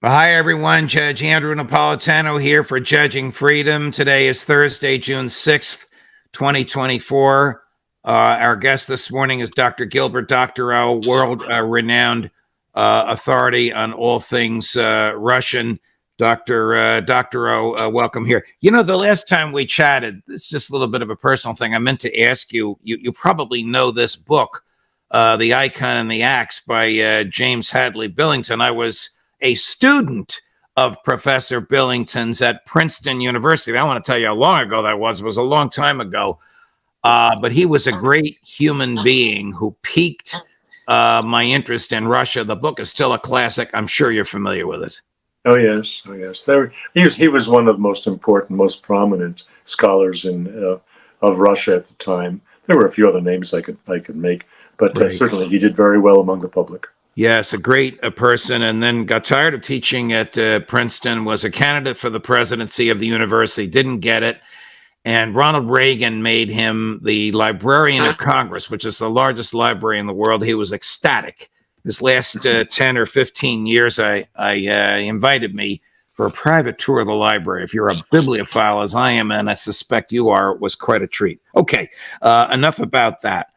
Hi, everyone. Judge Andrew Napolitano here for Judging Freedom. Today is Thursday, June 6th, 2024. Our guest this morning is Dr. Gilbert Doctorow, world-renowned authority on all things Russian. Dr. Doctorow, welcome here. You know, the last time we chatted, it's just a little bit of a personal thing. I meant to ask you, you probably know this book, The Icon and the Axe by James Hadley Billington. I was a student of Professor Billington's at Princeton University. I want to tell you how long ago that was. It was a long time ago. But he was a great human being who piqued my interest in Russia. The book is still a classic. I'm sure you're familiar with it. Oh yes, oh yes. He was one of the most important, most prominent scholars of Russia at the time. There were a few other names I could make, but Right. Certainly he did very well among the public. Yes, a great person, and then got tired of teaching at Princeton, was a candidate for the presidency of the university, didn't get it, and Ronald Reagan made him the Librarian of Congress, which is the largest library in the world. He was ecstatic. His last 10 or 15 years, I invited me for a private tour of the library. If you're a bibliophile, as I am, and I suspect you are, it was quite a treat. Okay, enough about that.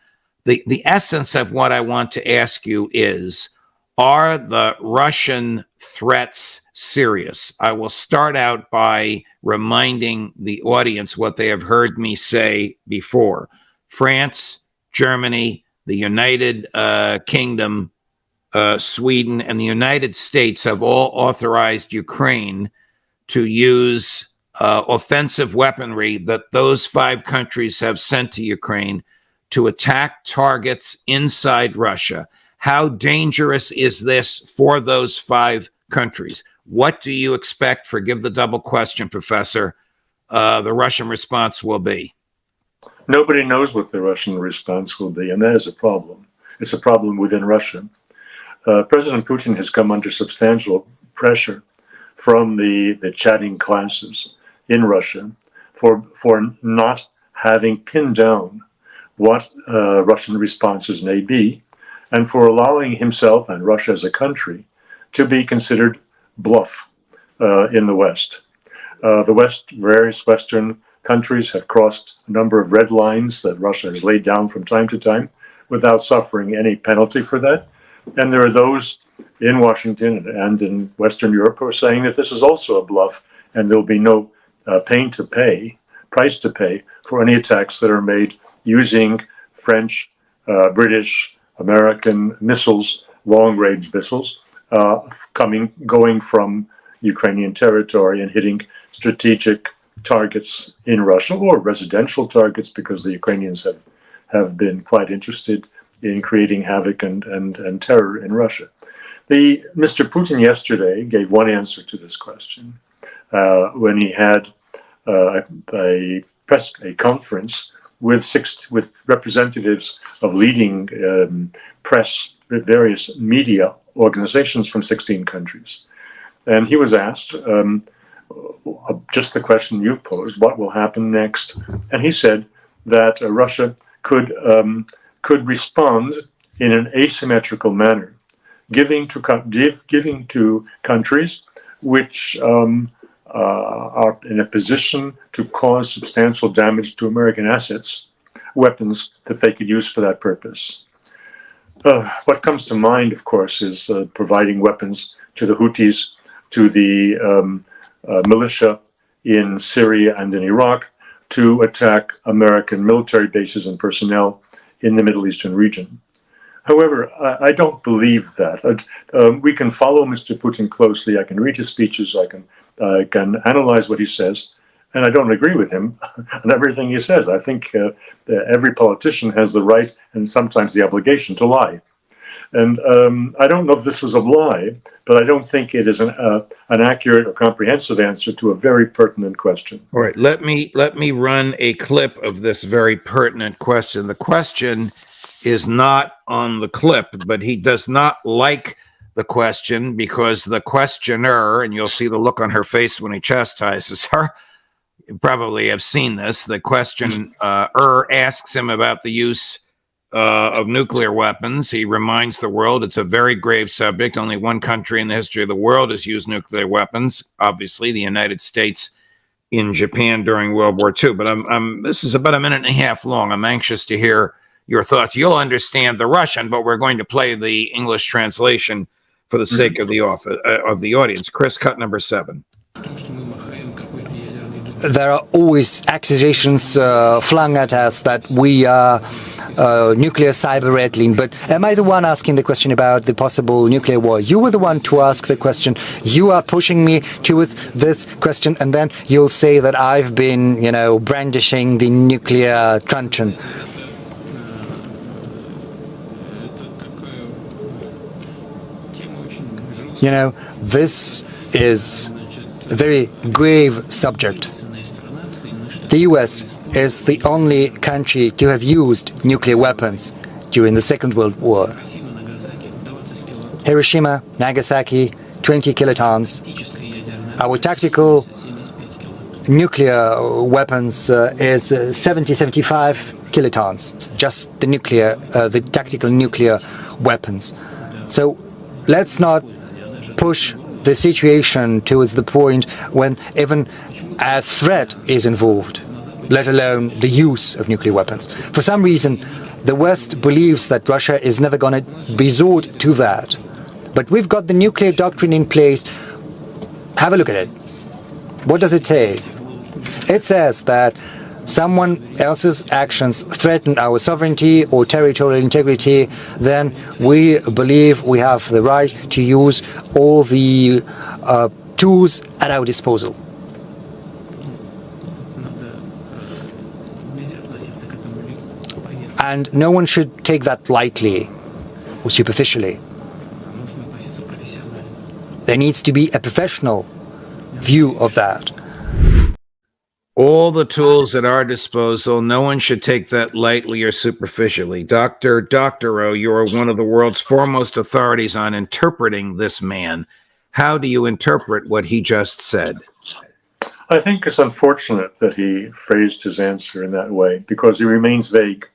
The essence of what I want to ask you is, are the Russian threats serious? I will start out by reminding the audience what they have heard me say before. France, Germany, the United Kingdom, Sweden, and the United States have all authorized Ukraine to use offensive weaponry that those five countries have sent to Ukraine to attack targets inside Russia. How dangerous is this for those five countries? What do you expect, forgive the double question, Professor, the Russian response will be? Nobody knows what the Russian response will be, and that is a problem. It's a problem within Russia. President Putin has come under substantial pressure from the chatting classes in Russia for not having pinned down what Russian responses may be, and for allowing himself and Russia as a country to be considered bluff in the West. Various Western countries have crossed a number of red lines that Russia has laid down from time to time without suffering any penalty for that. And there are those in Washington and in Western Europe who are saying that this is also a bluff and there'll be no price to pay for any attacks that are made using French, British, American missiles, long-range missiles, going from Ukrainian territory and hitting strategic targets in Russia, or residential targets, because the Ukrainians have been quite interested in creating havoc and terror in Russia. Mr. Putin yesterday gave one answer to this question when he had a conference with representatives of leading press, various media organizations from 16 countries. And he was asked just the question you've posed: what will happen next? And he said that Russia could respond in an asymmetrical manner, giving to countries which are in a position to cause substantial damage to American assets, weapons that they could use for that purpose. What comes to mind, of course, is providing weapons to the Houthis, to the militia in Syria and in Iraq, to attack American military bases and personnel in the Middle Eastern region. However, I don't believe that. We can follow Mr. Putin closely. I can read his speeches. I can analyze what he says, and I don't agree with him on everything he says. I think every politician has the right and sometimes the obligation to lie. And I don't know if this was a lie, but I don't think it is an accurate or comprehensive answer to a very pertinent question. All right, let me run a clip of this very pertinent question. The question is not on the clip, but he does not like the question because the questioner, and you'll see the look on her face when he chastises her, you probably have seen this, the questioner asks him about the use of nuclear weapons. He reminds the world it's a very grave subject. Only one country in the history of the world has used nuclear weapons, obviously, the United States in Japan during World War II. But this is about a minute and a half long. I'm anxious to hear your thoughts. You'll understand the Russian, but we're going to play the English translation for the sake of the audience. Chris, cut number 7. There are always accusations flung at us that we are nuclear cyber rattling, but am I the one asking the question about the possible nuclear war? You were the one to ask the question. You are pushing me towards this question, and then you'll say that I've been, brandishing the nuclear truncheon. This is a very grave subject. The US is the only country to have used nuclear weapons during the Second World War. Hiroshima, Nagasaki, 20 kilotons. Our tactical nuclear weapons is 75 kilotons, just the tactical nuclear weapons. So let's not push the situation towards the point when even a threat is involved, let alone the use of nuclear weapons. For some reason, the West believes that Russia is never going to resort to that. But we've got the nuclear doctrine in place. Have a look at it. What does it say? It says that someone else's actions threaten our sovereignty or territorial integrity, then we believe we have the right to use all the tools at our disposal. And no one should take that lightly or superficially. There needs to be a professional view of that. All the tools at our disposal, no one should take that lightly or superficially. Dr. Doctorow, you are one of the world's foremost authorities on interpreting this man. How do you interpret what he just said? I think it's unfortunate that he phrased his answer in that way, because he remains vague,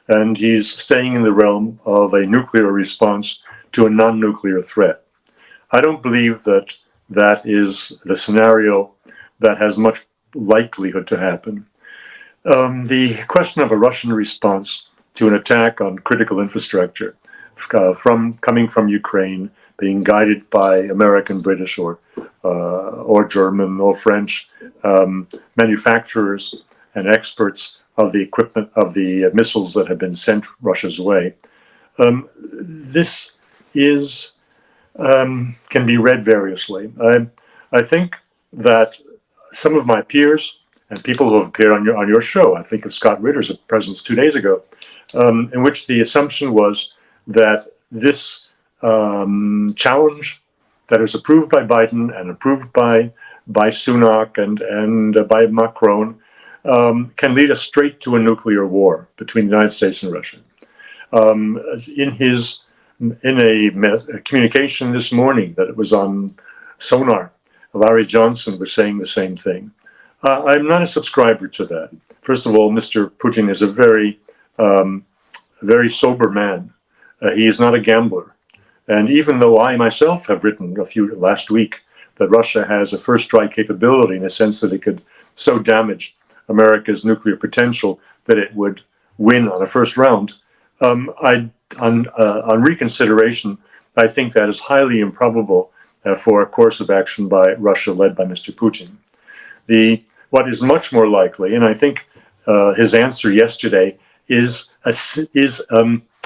and he's staying in the realm of a nuclear response to a non-nuclear threat. I don't believe that that is the scenario that has much likelihood to happen. The question of a Russian response to an attack on critical infrastructure coming from Ukraine, being guided by American, British, or German or French manufacturers and experts of the equipment of the missiles that have been sent Russia's way. This is can be read variously. I think that some of my peers and people who have appeared on your show, I think of Scott Ritter's presence 2 days ago, in which the assumption was that this challenge that is approved by Biden and approved by Sunak and by Macron can lead us straight to a nuclear war between the United States and Russia. In a communication this morning that it was on Sonar, Larry Johnson was saying the same thing. I'm not a subscriber to that. First of all, Mr. Putin is a very, very sober man. He is not a gambler. And even though I myself have written last week that Russia has a first strike capability in the sense that it could so damage America's nuclear potential that it would win on a first round, on reconsideration, I think that is highly improbable for a course of action by Russia led by Mr. Putin. What is much more likely, and I think his answer yesterday is a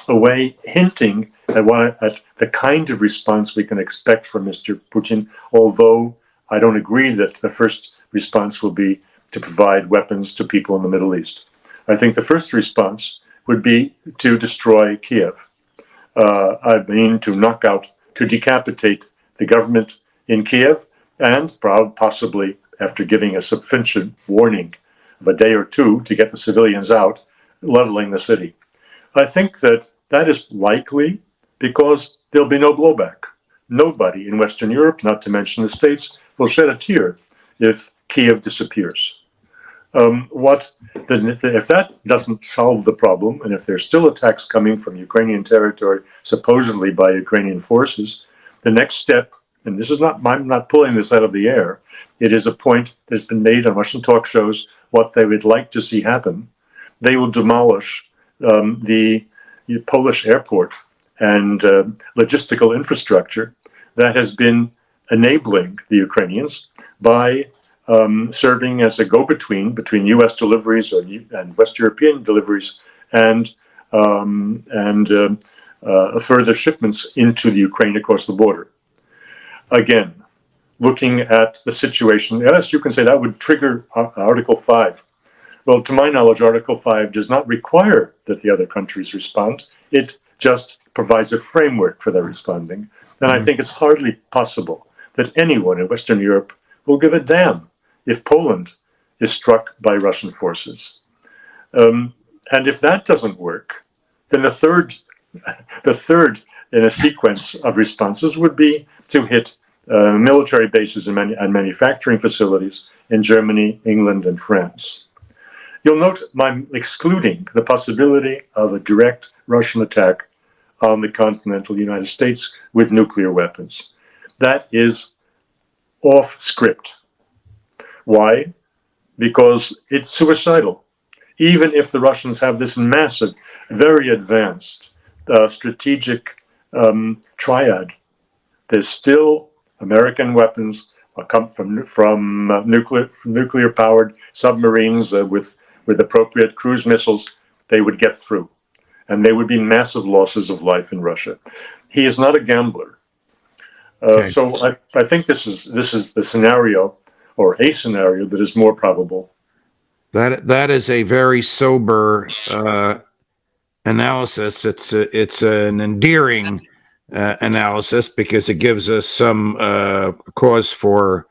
way hinting at the kind of response we can expect from Mr. Putin, although I don't agree that the first response will be to provide weapons to people in the Middle East. I think the first response would be to destroy Kiev. I mean, to decapitate the government in Kiev, and possibly, after giving a sufficient warning of a day or two to get the civilians out, leveling the city. I think that is likely because there'll be no blowback. Nobody in Western Europe, not to mention the States, will shed a tear if Kiev disappears. If that doesn't solve the problem, and if there's still attacks coming from Ukrainian territory, supposedly by Ukrainian forces, the next step, and this is not, I'm not pulling this out of the air, it is a point that's been made on Russian talk shows, what they would like to see happen. They will demolish the Polish airport and logistical infrastructure that has been enabling the Ukrainians by serving as a go-between between U.S. deliveries and West European deliveries and further shipments into the Ukraine across the border. Again, looking at the situation, yes, you can say that would trigger Article 5. Well, to my knowledge, Article 5 does not require that the other countries respond. It just provides a framework for their responding. And I think it's hardly possible that anyone in Western Europe will give a damn if Poland is struck by Russian forces. And if that doesn't work, then the third in a sequence of responses would be to hit military bases and manufacturing facilities in Germany, England, and France. You'll note I'm excluding the possibility of a direct Russian attack on the continental United States with nuclear weapons. That is off script. Why? Because it's suicidal. Even if the Russians have this massive, very advanced strategic triad, there's still American weapons come from nuclear-powered submarines with appropriate cruise missiles. They would get through, and there would be massive losses of life in Russia. He is not a gambler, Okay. so I think this is the scenario, or a scenario that is more probable. That is a very sober analysis. It's an endearing analysis because it gives us some cause for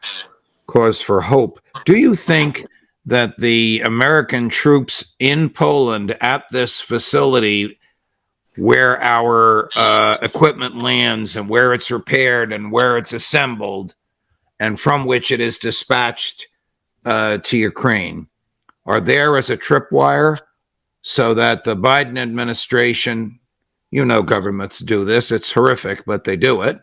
hope. Do you think that the American troops in Poland at this facility where our equipment lands and where it's repaired and where it's assembled and from which it is dispatched to Ukraine are there as a tripwire so that the Biden administration, governments do this, it's horrific, but they do it,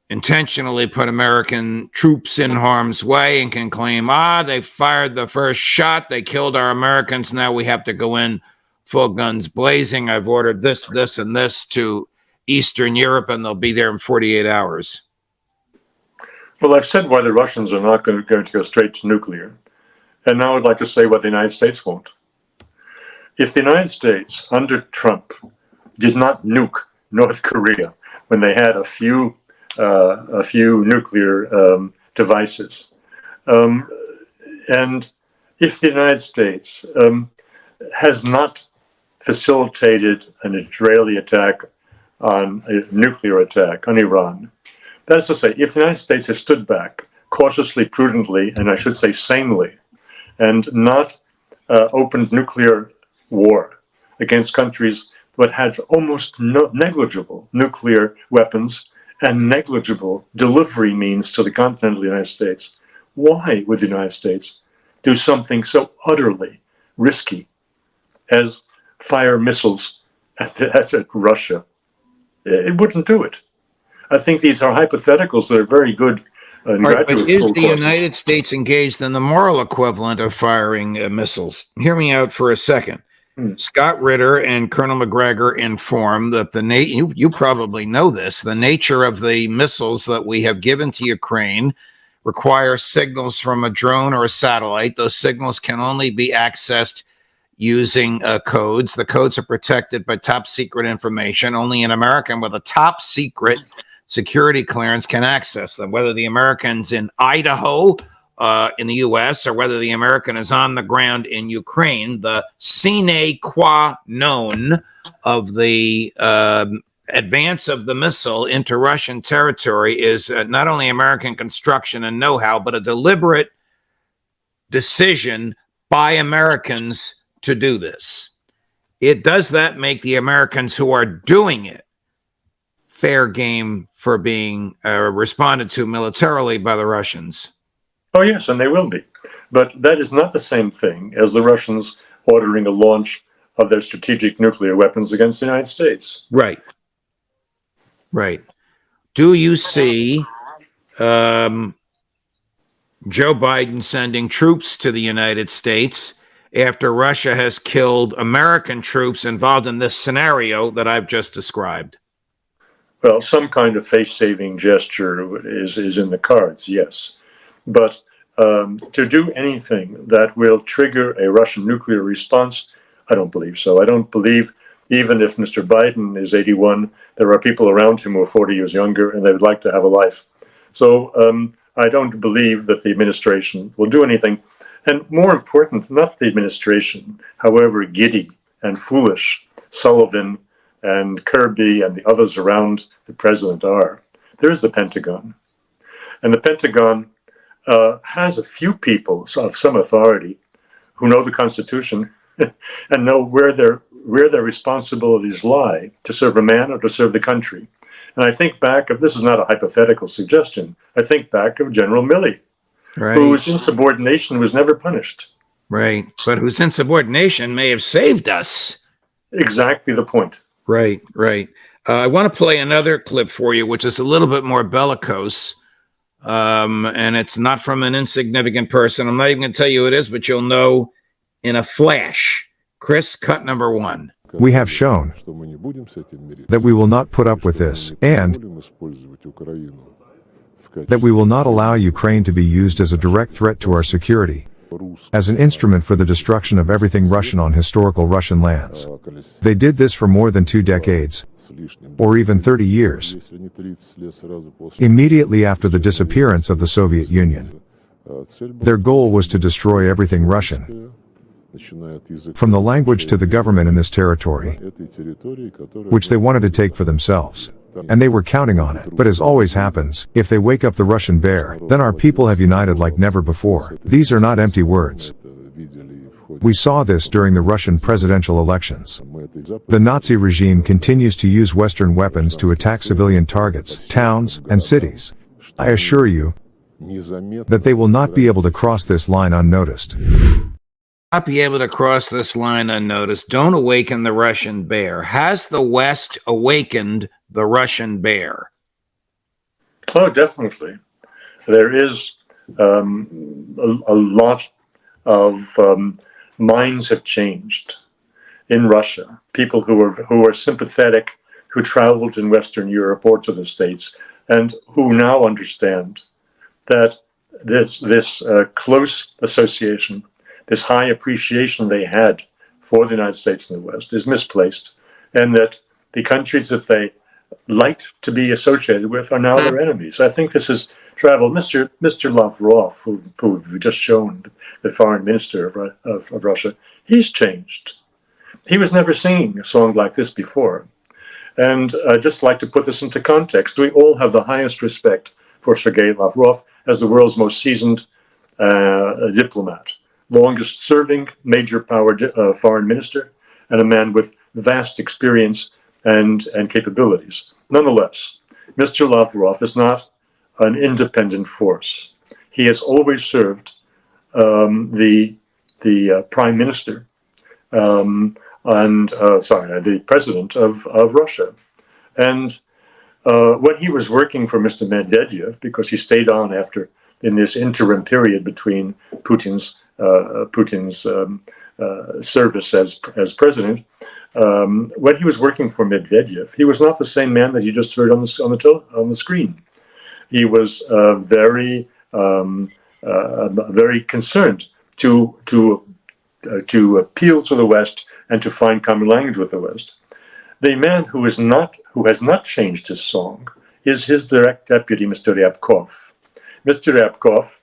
intentionally put American troops in harm's way and can claim, they fired the first shot, they killed our Americans, now we have to go in full guns blazing. I've ordered this, and this to Eastern Europe, and they'll be there in 48 hours. Well, I've said why the Russians are not going to go straight to nuclear. And now I'd like to say what the United States won't. If the United States, under Trump, did not nuke North Korea when they had a few nuclear devices, and if the United States has not facilitated an Israeli attack on a nuclear attack on Iran, that is to say, if the United States has stood back cautiously, prudently, and I should say sanely, and not opened nuclear war against countries that had almost negligible nuclear weapons and negligible delivery means to the continental United States, why would the United States do something so utterly risky as fire missiles at Russia? It wouldn't do it. I think these are hypotheticals that are very good. Right, but is the United States engaged in the moral equivalent of firing missiles? Hear me out for a second. Scott Ritter and Colonel McGregor informed that you probably know this, the nature of the missiles that we have given to Ukraine require signals from a drone or a satellite. Those signals can only be accessed using codes. The codes are protected by top secret information. Only an American with a top secret security clearance can access them, whether the American's in Idaho in the U.S. or whether the American is on the ground in Ukraine. The sine qua non of the advance of the missile into Russian territory is not only American construction and know-how, but a deliberate decision by Americans to do this. Does that make the Americans who are doing it fair game for being responded to militarily by the Russians? Oh, yes, and they will be. But that is not the same thing as the Russians ordering a launch of their strategic nuclear weapons against the United States. Right. Right. Do you see Joe Biden sending troops to the United States after Russia has killed American troops involved in this scenario that I've just described? Well, some kind of face-saving gesture is in the cards, yes. But to do anything that will trigger a Russian nuclear response, I don't believe so. I don't believe, even if Mr. Biden is 81, there are people around him who are 40 years younger and they would like to have a life. So I don't believe that the administration will do anything. And more important, not the administration, however giddy and foolish Sullivan and Kirby and the others around the president are. There is the Pentagon. And the Pentagon has a few people of some authority who know the Constitution and know where their responsibilities lie to serve a man or to serve the country. And I think back of, this is not a hypothetical suggestion, I think back of General Milley, whose insubordination was never punished. Right. But whose insubordination may have saved us. Exactly the point. Right, right. I want to play another clip for you, which is a little bit more bellicose. And it's not from an insignificant person. I'm not even going to tell you who it is, but you'll know in a flash. Chris, cut number 1. We have shown that we will not put up with this, and that we will not allow Ukraine to be used as a direct threat to our security, as an instrument for the destruction of everything Russian on historical Russian lands. They did this for more than 2 decades, or even 30 years, immediately after the disappearance of the Soviet Union. Their goal was to destroy everything Russian, from the language to the government in this territory, which they wanted to take for themselves. And they were counting on it. But as always happens, if they wake up the Russian bear, then our people have united like never before. These are not empty words. We saw this during the Russian presidential elections. The Nazi regime continues to use Western weapons to attack civilian targets, towns, and cities. I assure you that they will not be able to cross this line unnoticed. Not be able to cross this line unnoticed. Don't awaken the Russian bear. Has the West awakened the Russian bear? Oh, definitely. There is a lot of minds have changed in Russia. People who are sympathetic, who traveled in Western Europe or to the States, and who now understand that this close association, this high appreciation they had for the United States and the West is misplaced, and that the countries that they liked to be associated with are now their enemies. I think this is travel. Mr. Lavrov, who we've just shown, the foreign minister of Russia, he's changed. He was never singing a song like this before. And I'd just like to put this into context. We all have the highest respect for Sergei Lavrov as the world's most seasoned diplomat, longest serving major power foreign minister, and a man with vast experience and capabilities. Nonetheless, Mr. Lavrov is not an independent force. He has always served the prime minister the president of Russia. And when he was working for Mr. Medvedev, because he stayed on after in this interim period between Putin's service as president, when he was working for Medvedev, he was not the same man that you just heard on the screen. He was very concerned to appeal to the West and to find common language with the West. The man who has not changed his song is his direct deputy, Mr. Ryabkov. Mr. Ryabkov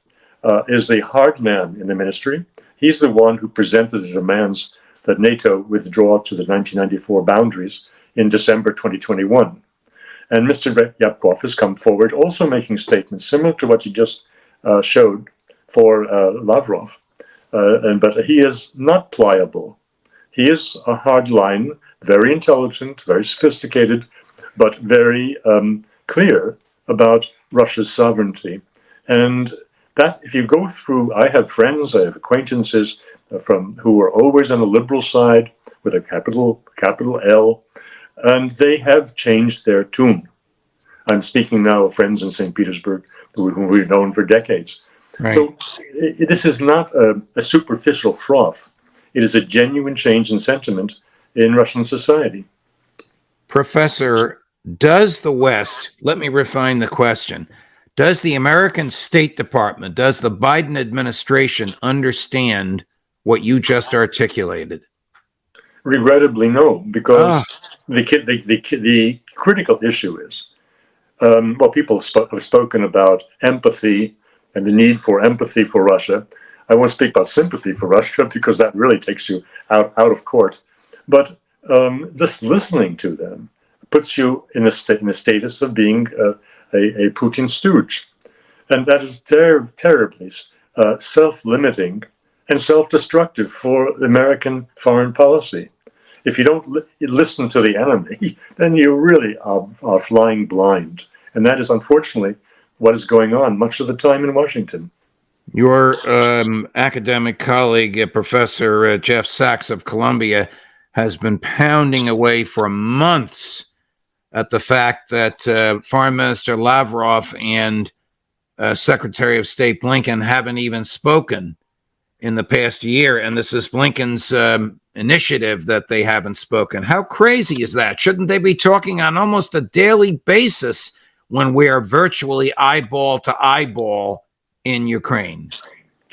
is the hard man in the ministry. He's the one who presented the demands that NATO withdraw to the 1994 boundaries in December 2021. And Mr. Ryabkov has come forward also making statements similar to what you just showed for Lavrov. But he is not pliable. He is a hard line, very intelligent, very sophisticated, but very clear about Russia's sovereignty. And that if you go through, I have friends, I have acquaintances from who are always on the liberal side with a capital L, and they have changed their tune. I'm speaking now of friends in St. Petersburg whom we've known for decades. Right. So this is not a superficial froth. It is a genuine change in sentiment in Russian society. Professor, does the West, let me refine the question, does the American State Department, does the Biden administration understand what you just articulated? Regrettably, no, because the critical issue is, well, people have spoken about empathy and the need for empathy for Russia. I won't speak about sympathy for Russia because that really takes you out of court. But just listening to them puts you in the status of being a Putin stooge. And that is terribly self-limiting and self-destructive for American foreign policy. If you don't listen to the enemy, then you really are flying blind. And that is unfortunately what is going on much of the time in Washington. Your academic colleague, Professor Jeff Sachs of Columbia, has been pounding away for months at the fact that Foreign Minister Lavrov and Secretary of State Blinken haven't even spoken in the past year. And this is Blinken's initiative that they haven't spoken. How crazy is that? Shouldn't they be talking on almost a daily basis when we are virtually eyeball to eyeball in Ukraine?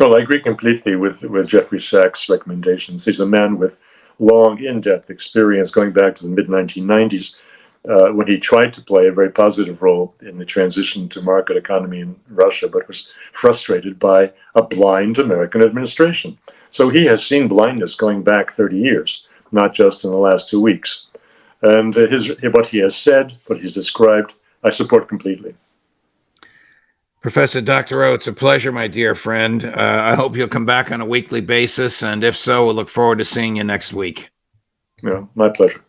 Well, I agree completely with Jeffrey Sachs' recommendations. He's a man with long, in-depth experience going back to the mid-1990s when he tried to play a very positive role in the transition to market economy in Russia, but was frustrated by a blind American administration. So he has seen blindness going back 30 years, not just in the last 2 weeks. And what he has said, what he's described, I support completely. Professor Doctorow, it's a pleasure, my dear friend. I hope you'll come back on a weekly basis, and if so, we'll look forward to seeing you next week. Yeah, my pleasure.